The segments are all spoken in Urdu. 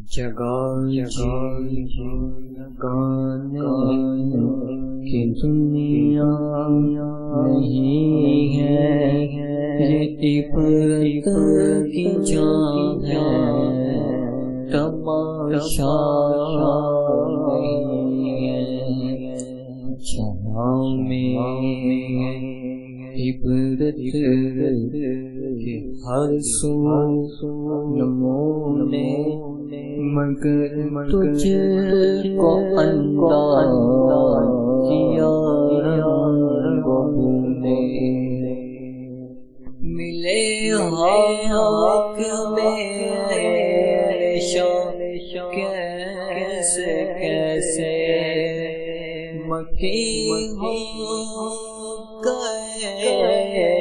جگہ لگانے کی دنیا نہیں ہے، یہ عبرت کی جا ہے، تماشا نہیں ہے۔ جہاں میں عبرت کے ہر سو نمونے، مگر تجھ کو انداز کیا رنگوں نے، ملے حق میں کیسے کیسے مکی ہو گئے،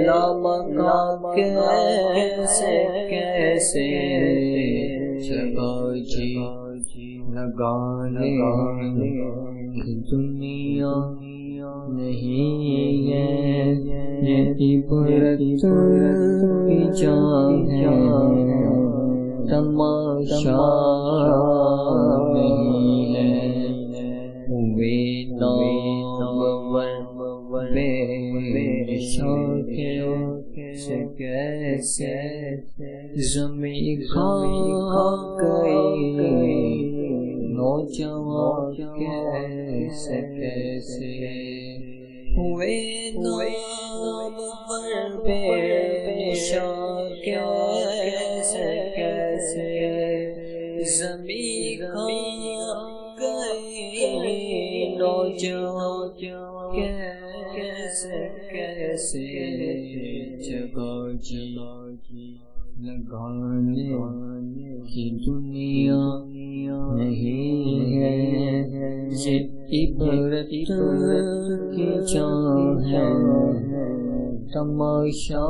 لامکا کیسے کیسے جگہ لگانے کی دنیا نہیں ہے، یہ عبرت کی جا ہے، تماشا نہیں ہے۔ ہوئے نامور بے سے کیسے زمین کھا گئی، نوجوان کیسے کیسے ہوئے نامور بے کیسے کیسے زمین کھا گئی، نوجوان کیسے کیسے جگہ لگانے کی دنیا نہیں ہے، یہ عبرت کی جا ہے، تماشا